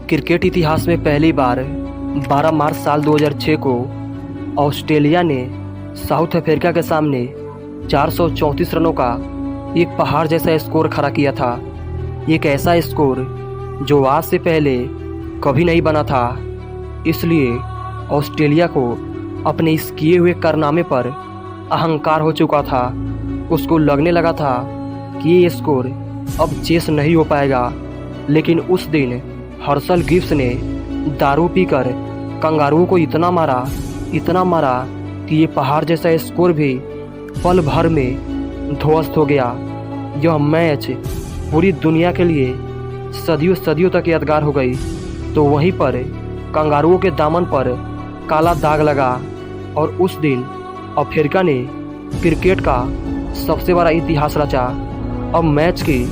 Cricket इतिहास में पहली बार 12 मार्च साल 2006 को ऑस्ट्रेलिया ने साउथ अफ्रीका के सामने 434 रनों का एक पहाड़ जैसा स्कोर खड़ा किया था। एक ऐसा स्कोर जो आज से पहले कभी नहीं बना था। इसलिए ऑस्ट्रेलिया को अपने इस किए हुए कारनामे पर अहंकार हो चुका था। उसको लगने लगा था कि ये स्कोर अब चेस नहीं हो पाएगा। लेकिन उस दिन हर्शल गिब्स ने दारू पीकर कंगारुओं को इतना मारा कि ये पहाड़ जैसा स्कोर भी पल भर में ध्वस्त हो गया। यह मैच पूरी दुनिया के लिए सदियों तक यादगार हो गई। तो वहीं पर कंगारुओं के दामन पर काला दाग लगा और उस दिन अफ्रीका ने क्रिकेट का सबसे बड़ा इतिहास रचा। अब मैच की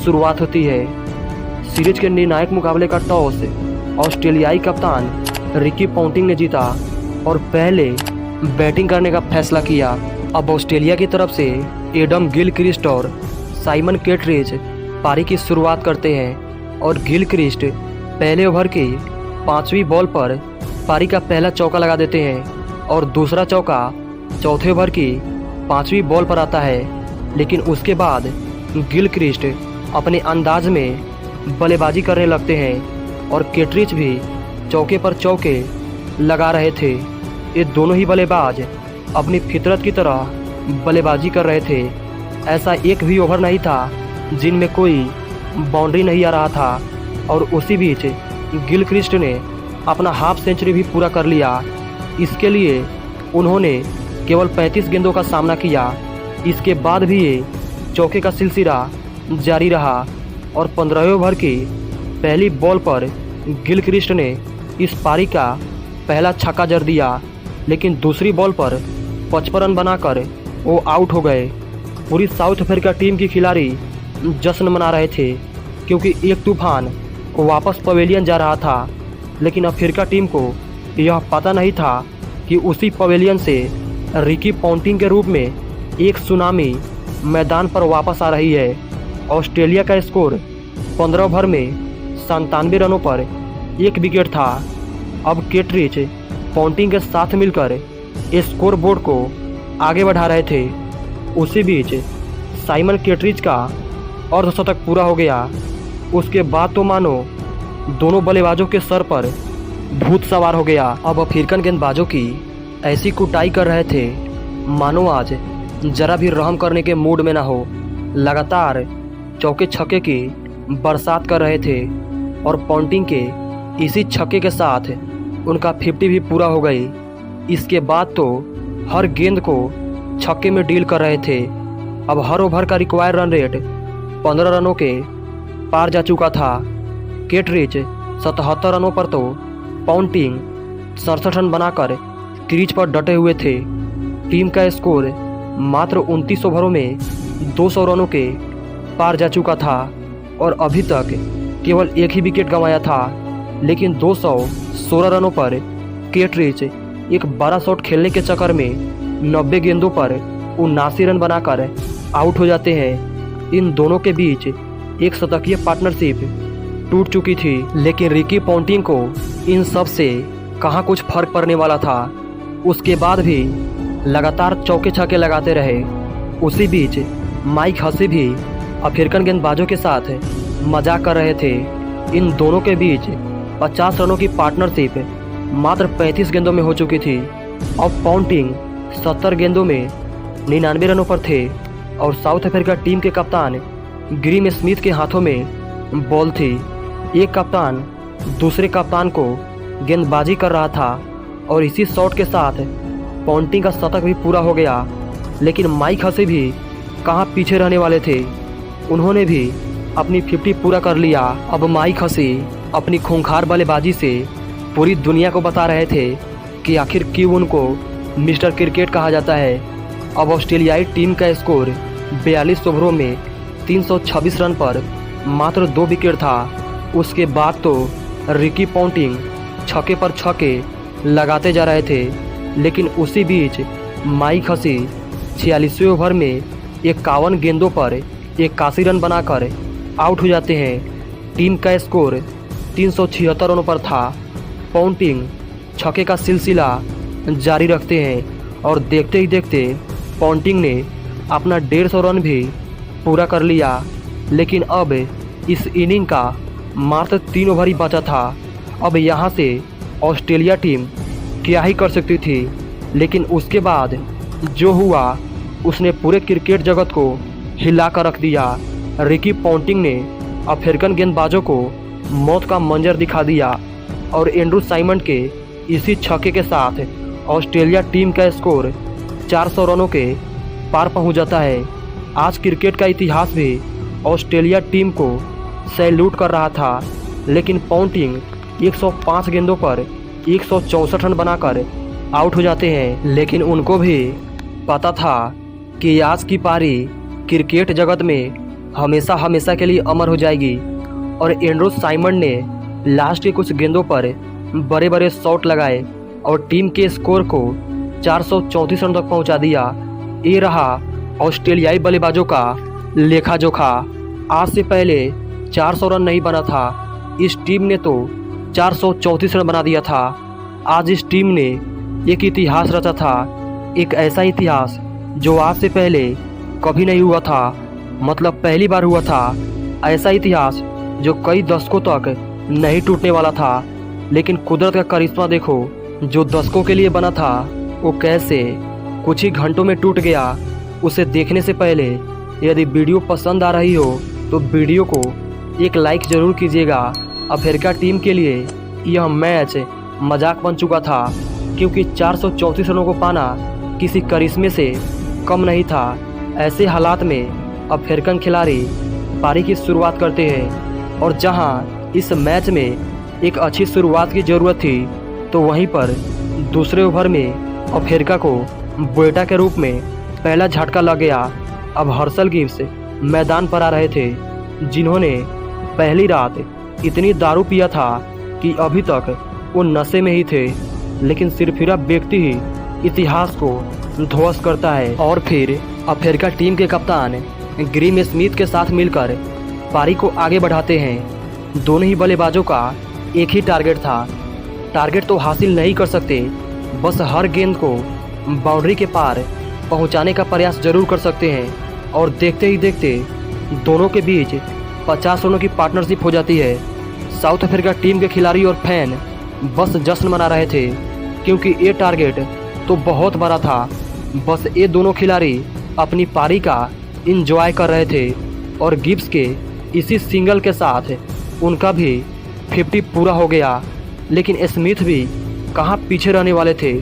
शुरुआत होती है। सीरीज के निर्णायक मुकाबले का टॉस ऑस्ट्रेलियाई कप्तान रिकी पॉन्टिंग ने जीता और पहले बैटिंग करने का फैसला किया। अब ऑस्ट्रेलिया की तरफ से एडम गिलक्रिस्ट और साइमन कैटरिज पारी की शुरुआत करते हैं और गिलक्रिस्ट पहले ओवर की 5वीं बॉल पर पारी का पहला चौका लगा देते हैं और दूसरा चौका चौथे ओवर की 5वीं बॉल पर आता है। लेकिन उसके बाद गिलक्रिस्ट अपने अंदाज में बल्लेबाजी करने लगते हैं और कैटरिज भी चौके पर चौके लगा रहे थे। ये दोनों ही बल्लेबाज अपनी फितरत की तरह बल्लेबाजी कर रहे थे। ऐसा एक भी ओवर नहीं था जिनमें कोई बाउंड्री नहीं आ रहा था। और उसी बीच गिलक्रिस्ट ने अपना हाफ सेंचुरी भी पूरा कर लिया। इसके लिए उन्होंने केवल 35 गेंदों का सामना किया। इसके बाद भी ये चौके का सिलसिला जारी रहा और 15वें ओवर की पहली बॉल पर गिलक्रिस्ट ने इस पारी का पहला छक्का जड़ दिया। लेकिन दूसरी बॉल पर 55 रन बनाकर वो आउट हो गए। पूरी साउथ अफ्रीका टीम के खिलाड़ी जश्न मना रहे थे क्योंकि एक तूफान वापस पवेलियन जा रहा था। लेकिन अफ्रीका टीम को यह पता नहीं था कि उसी पवेलियन से रिकी पॉन्टिंग के रूप में एक सुनामी मैदान पर वापस आ रही है। ऑस्ट्रेलिया का स्कोर 15 ओवर में 97 रनों पर 1 विकेट था। अब कैटरिज पॉन्टिंग के साथ मिलकर स्कोर बोर्ड को आगे बढ़ा रहे थे। उसी बीच साइमन कैटरिज का अर्धशतक पूरा हो गया। उसके बाद तो मानो दोनों बल्लेबाजों के सर पर भूत सवार हो गया। अब अफ्रीकन गेंदबाजों की ऐसी कुटाई कर रहे थे मानो आज जरा भी रहम करने के मूड में ना हो। लगातार चौके छक्के की बरसात कर रहे थे और पॉन्टिंग के इसी छक्के के साथ उनका 50 भी पूरा हो गई। इसके बाद तो हर गेंद को छक्के में डील कर रहे थे। अब हर ओवर का रिक्वायर्ड रन रेट 15 रनों के पार जा चुका था। कैटरिज 77 रनों पर तो पॉन्टिंग 67 रन बनाकर क्रीज पर डटे हुए थे। टीम का स्कोर मात्र 29 ओवरों में 200 रनों के पार जा चुका था और अभी तक केवल एक ही विकेट गंवाया था। लेकिन 216 रनों पर कैटरिज एक 12 शॉट खेलने के चक्कर में 90 गेंदों पर 79 रन बनाकर आउट हो जाते हैं। इन दोनों के बीच एक शतकीय पार्टनरशिप टूट चुकी थी। लेकिन रिकी पॉन्टिंग को इन सब से कहाँ कुछ फर्क पड़ने वाला था। उसके बाद भी लगातार चौके छक्के लगाते रहे। उसी बीच माइक हसी भी अफ्रीकन गेंदबाजों के साथ मजाक कर रहे थे। इन दोनों के बीच 50 रनों की पार्टनरशिप मात्र 35 गेंदों में हो चुकी थी। अब पॉन्टिंग 70 गेंदों में 99 रनों पर थे और साउथ अफ्रीका टीम के कप्तान ग्रीम स्मिथ के हाथों में बॉल थी। एक कप्तान दूसरे कप्तान को गेंदबाजी कर रहा था और इसी शॉट के साथ पॉन्टिंग का शतक भी पूरा हो गया। लेकिन माइक हसी भी कहाँ पीछे रहने वाले थे। उन्होंने भी अपनी 50 पूरा कर लिया। अब माइक हसी अपनी खूंखार बल्लेबाजी से पूरी दुनिया को बता रहे थे कि आखिर क्यों उनको मिस्टर क्रिकेट कहा जाता है। अब ऑस्ट्रेलियाई टीम का स्कोर 42 ओवरों में 326 रन पर मात्र 2 विकेट था। उसके बाद तो रिकी पॉन्टिंग छक्के पर छक्के लगाते जा रहे थे। लेकिन उसी बीच माइक हसी 46वें ओवर में 51 गेंदों पर 81 रन बनाकर आउट हो जाते हैं। टीम का स्कोर 376 रनों पर था। पॉन्टिंग छक्के का सिलसिला जारी रखते हैं और देखते ही देखते पॉन्टिंग ने अपना 150 रन भी पूरा कर लिया। लेकिन अब इस इनिंग का मात्र 3 ओवर ही बचा था। अब यहाँ से ऑस्ट्रेलिया टीम क्या ही कर सकती थी, लेकिन उसके बाद जो हुआ उसने पूरे क्रिकेट जगत को हिला कर रख दिया। रिकी पॉन्टिंग ने अफ्रीकन गेंदबाजों को मौत का मंजर दिखा दिया और एंड्रू साइमंड के इसी छक्के के साथ ऑस्ट्रेलिया टीम का स्कोर 400 रनों के पार पहुंच जाता है। आज क्रिकेट का इतिहास भी ऑस्ट्रेलिया टीम को सैल्यूट कर रहा था, लेकिन पॉन्टिंग 105 गेंदों पर 164 रन बनाकर आउट हो जाते हैं। लेकिन उनको भी पता था कि आज की पारी क्रिकेट जगत में हमेशा हमेशा के लिए अमर हो जाएगी और एंड्रू साइमंड ने लास्ट के कुछ गेंदों पर बड़े बड़े शॉट लगाए और टीम के स्कोर को 434 रन तक पहुंचा दिया। ये रहा ऑस्ट्रेलियाई बल्लेबाजों का लेखा जोखा। आज से पहले 400 रन नहीं बना था, इस टीम ने तो 434 रन बना दिया था। आज इस टीम ने एक इतिहास रचा था, एक ऐसा इतिहास जो आज से पहले कभी नहीं हुआ था, मतलब पहली बार हुआ था। ऐसा इतिहास जो कई दशकों तक नहीं टूटने वाला था। लेकिन कुदरत का करिश्मा देखो, जो दशकों के लिए बना था वो कैसे कुछ ही घंटों में टूट गया। उसे देखने से पहले यदि वीडियो पसंद आ रही हो तो वीडियो को एक लाइक ज़रूर कीजिएगा। अफ्रीका टीम के लिए यह मैच मजाक बन चुका था, क्योंकि 434 रनों को पाना किसी करिश्मे से कम नहीं था। ऐसे हालात में अफ्रीकन खिलाड़ी पारी की शुरुआत करते हैं और जहां इस मैच में एक अच्छी शुरुआत की ज़रूरत थी, तो वहीं पर दूसरे ओवर में अफ्रीका को बोएटा के रूप में पहला झटका लग गया। अब हर्षल गिब्स मैदान पर आ रहे थे, जिन्होंने पहली रात इतनी दारू पिया था कि अभी तक वो नशे में ही थे। लेकिन सिरफिरा व्यक्ति ही इतिहास को ध्वस्त करता है। और फिर अफ्रीका टीम के कप्तान ग्रीम स्मिथ के साथ मिलकर पारी को आगे बढ़ाते हैं। दोनों ही बल्लेबाजों का एक ही टारगेट था। टारगेट तो हासिल नहीं कर सकते, बस हर गेंद को बाउंड्री के पार पहुंचाने का प्रयास जरूर कर सकते हैं। और देखते ही देखते दोनों के बीच 50 रनों की पार्टनरशिप हो जाती है। साउथ अफ्रीका टीम के खिलाड़ी और फैन बस जश्न मना रहे थे, क्योंकि ये टारगेट तो बहुत बड़ा था। बस ये दोनों खिलाड़ी अपनी पारी का इंजॉय कर रहे थे और गिब्स के इसी सिंगल के साथ उनका भी 50 पूरा हो गया। लेकिन स्मिथ भी कहाँ पीछे रहने वाले थे,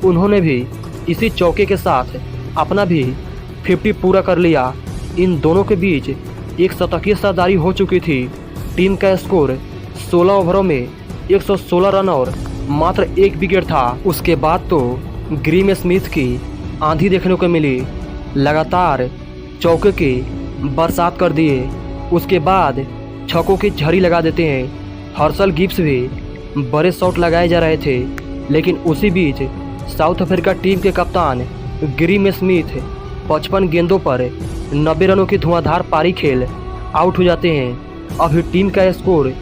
उन्होंने भी इसी चौके के साथ अपना भी 50 पूरा कर लिया। इन दोनों के बीच एक शतकीय सरदारी हो चुकी थी। टीम का स्कोर 16 ओवरों में 116 रन और मात्र 1 विकेट था। उसके बाद तो ग्रीम स्मिथ की आंधी देखने को मिली, लगातार चौके की बरसात कर दिए। उसके बाद छक्कों की झड़ी लगा देते हैं। हर्षल गिब्स भी बड़े शॉट लगाए जा रहे थे, लेकिन उसी बीच साउथ अफ्रीका टीम के कप्तान ग्रीम स्मिथ 55 गेंदों पर 90 रनों की धुआंधार पारी खेल आउट हो जाते हैं। अभी टीम का स्कोर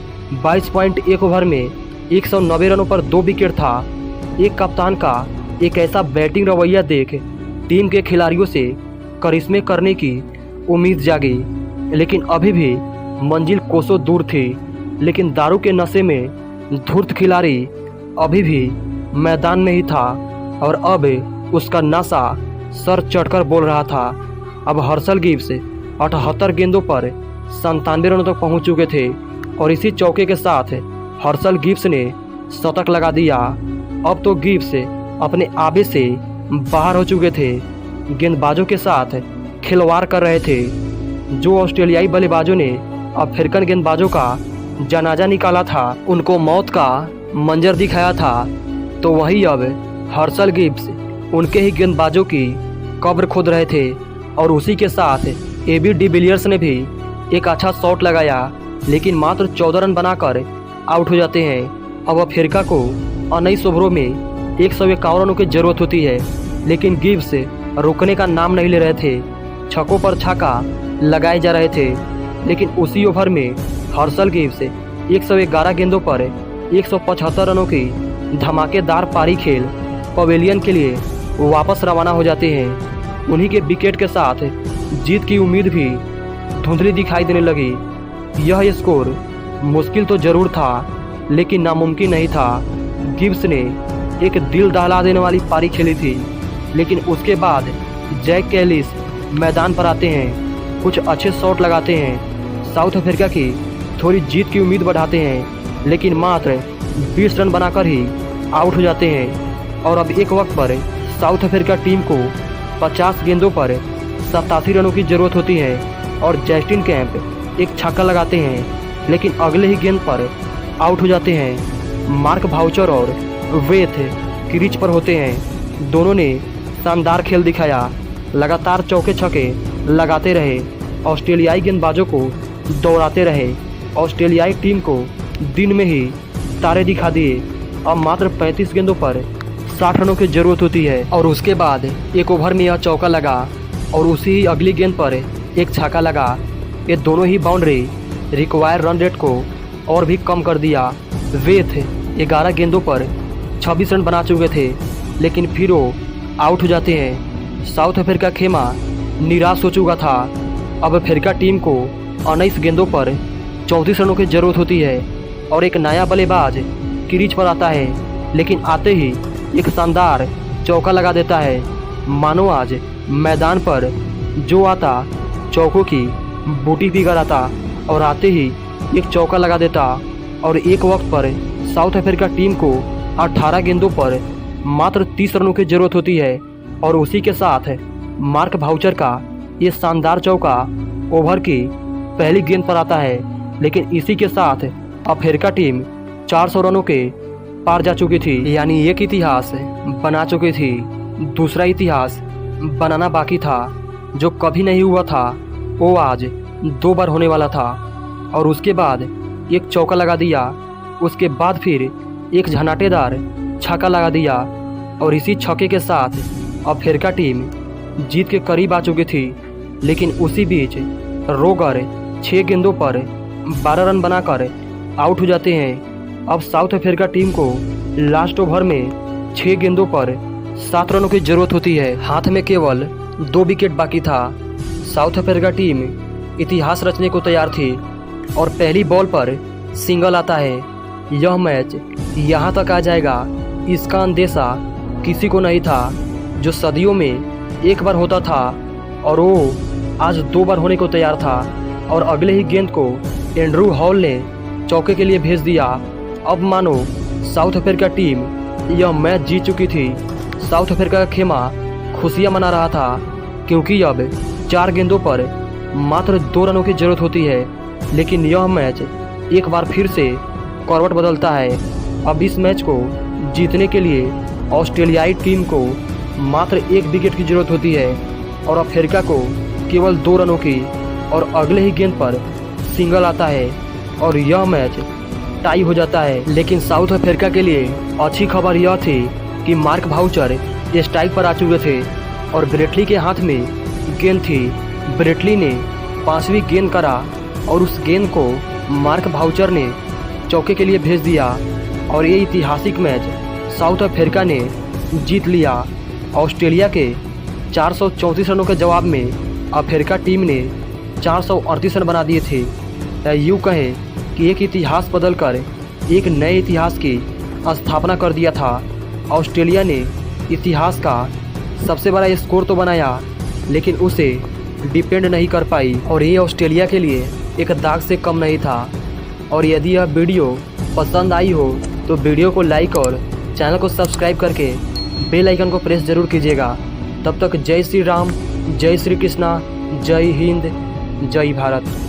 22.1 ओवर में 190 रनों पर 2 विकेट था। एक कप्तान का एक ऐसा बैटिंग रवैया देख टीम के खिलाड़ियों से करिश्मे करने की उम्मीद जागी, लेकिन अभी भी मंजिल कोसों दूर थी। लेकिन दारू के नशे में धूर्त खिलाड़ी अभी भी मैदान में ही था और अब उसका नशा सर चढ़कर बोल रहा था। अब हर्षल गिब्स 78 गेंदों पर 97 रनों तक पहुंच चुके थे और इसी चौके के साथ हर्षल गिब्स ने शतक लगा दिया। अब तो गिब्स अपने आबे से बाहर हो चुके थे, गेंदबाजों के साथ खिलवाड़ कर रहे थे। जो ऑस्ट्रेलियाई बल्लेबाजों ने अफ्रीकन गेंदबाजों का जनाजा निकाला था, उनको मौत का मंजर दिखाया था, तो वही अब हर्षल गिब्स उनके ही गेंदबाजों की कब्र खोद रहे थे। और उसी के साथ एबी डिविलियर्स ने भी एक अच्छा शॉट लगाया, लेकिन मात्र 14 रन बनाकर आउट हो जाते हैं। अब अफ्रीका को 19 ओवरों में 151 रनों की जरूरत होती है, लेकिन गिब्स रुकने का नाम नहीं ले रहे थे। छक्कों पर छक्का लगाए जा रहे थे, लेकिन उसी ओवर में हर्षल गिब्स 111 गेंदों पर 175 रनों की धमाकेदार पारी खेल पवेलियन के लिए वापस रवाना हो जाते हैं। उन्हीं के विकेट के साथ जीत की उम्मीद भी धुंधली दिखाई देने लगी। यह स्कोर मुश्किल तो जरूर था, लेकिन नामुमकिन नहीं था। गिब्स ने एक दिल दहला देने वाली पारी खेली थी, लेकिन उसके बाद जैक कैलिस मैदान पर आते हैं, कुछ अच्छे शॉट लगाते हैं, साउथ अफ्रीका की थोड़ी जीत की उम्मीद बढ़ाते हैं, लेकिन मात्र 20 रन बनाकर ही आउट हो जाते हैं। और अब एक वक्त पर साउथ अफ्रीका टीम को 50 गेंदों पर 87 रनों की ज़रूरत होती है और जस्टिन कैंप एक छक्का लगाते हैं, लेकिन अगले ही गेंद पर आउट हो जाते हैं। मार्क भाउचर और वेथ क्रीज पर होते हैं। दोनों ने शानदार खेल दिखाया, लगातार चौके छक्के लगाते रहे, ऑस्ट्रेलियाई गेंदबाजों को दौड़ाते रहे। ऑस्ट्रेलियाई टीम को दिन में ही तारे दिखा दिए। अब मात्र 35 गेंदों पर 60 रनों की ज़रूरत होती है और उसके बाद एक ओवर में यह चौका लगा और उसी ही अगली गेंद पर एक छक्का लगा। ये दोनों ही बाउंड्री रिक्वायर रन रेट को और भी कम कर दिया। वेथ 11 गेंदों पर 26 रन बना चुके थे, लेकिन फिर वो आउट हो जाते हैं। साउथ अफ्रीका खेमा निराश हो चुका था। अब अफ्रीका टीम को 19 गेंदों पर 34 रनों की ज़रूरत होती है और एक नया बल्लेबाज क्रीज पर आता है, लेकिन आते ही एक शानदार चौका लगा देता है। मानो आज मैदान पर जो आता चौकों की बूटी पी कर आता और आते ही एक चौका लगा देता। और एक वक्त पर साउथ अफ्रीका टीम को 18 गेंदों पर मात्र 30 रनों की ज़रूरत होती है और उसी के साथ मार्क भाउचर का ये शानदार चौका ओवर की पहली गेंद पर आता है, लेकिन इसी के साथ अफ्रीका टीम 400 रनों के पार जा चुकी थी। यानी एक इतिहास बना चुकी थी, दूसरा इतिहास बनाना बाकी था। जो कभी नहीं हुआ था वो आज 2 बार होने वाला था। और उसके बाद एक चौका लगा दिया, उसके बाद फिर एक झनाटेदार छक्का लगा दिया और इसी छक्के के साथ अफ्रीका टीम जीत के करीब आ चुकी थी। लेकिन उसी बीच रोगर 6 गेंदों पर 12 रन बनाकर आउट हो जाते हैं। अब साउथ अफ्रीका टीम को लास्ट ओवर में 6 गेंदों पर 7 रनों की ज़रूरत होती है। हाथ में केवल 2 विकेट बाकी था। साउथ अफ्रीका टीम इतिहास रचने को तैयार थी और पहली बॉल पर सिंगल आता है। यह मैच यहाँ तक आ जाएगा, इसका अंदेशा किसी को नहीं था। जो सदियों में एक बार होता था और वो आज 2 बार होने को तैयार था। और अगले ही गेंद को एंड्रू हॉल ने चौके के लिए भेज दिया। अब मानो साउथ अफ्रीका टीम यह मैच जीत चुकी थी। साउथ अफ्रीका का खेमा खुशियाँ मना रहा था, क्योंकि अब 4 गेंदों पर मात्र 2 रनों की ज़रूरत होती है। लेकिन यह मैच एक बार फिर से करवट बदलता है। अब इस मैच को जीतने के लिए ऑस्ट्रेलियाई टीम को मात्र 1 विकेट की ज़रूरत होती है और अफ्रीका को केवल 2 रनों की। और अगले ही गेंद पर सिंगल आता है और यह मैच टाई हो जाता है। लेकिन साउथ अफ्रीका के लिए अच्छी खबर यह थी कि मार्क भाउचर स्ट्राइक पर आ चुके थे और ब्रेटली के हाथ में गेंद थी। ब्रेटली ने 5वीं गेंद करा और उस गेंद को मार्क भाउचर ने चौके के लिए भेज दिया और ये ऐतिहासिक मैच साउथ अफ्रीका ने जीत लिया। ऑस्ट्रेलिया के 434 रनों के जवाब में अफ्रीका टीम ने 438 रन बना दिए थे। यूँ कहें कि एक इतिहास बदलकर एक नए इतिहास की स्थापना कर दिया था। ऑस्ट्रेलिया ने इतिहास का सबसे बड़ा स्कोर तो बनाया, लेकिन उसे डिपेंड नहीं कर पाई और ये ऑस्ट्रेलिया के लिए एक दाग से कम नहीं था। और यदि यह वीडियो पसंद आई हो तो वीडियो को लाइक और चैनल को सब्सक्राइब करके बेल आइकन को प्रेस जरूर कीजिएगा। तब तक जय श्री राम, जय श्री कृष्णा, जय हिंद, जय भारत।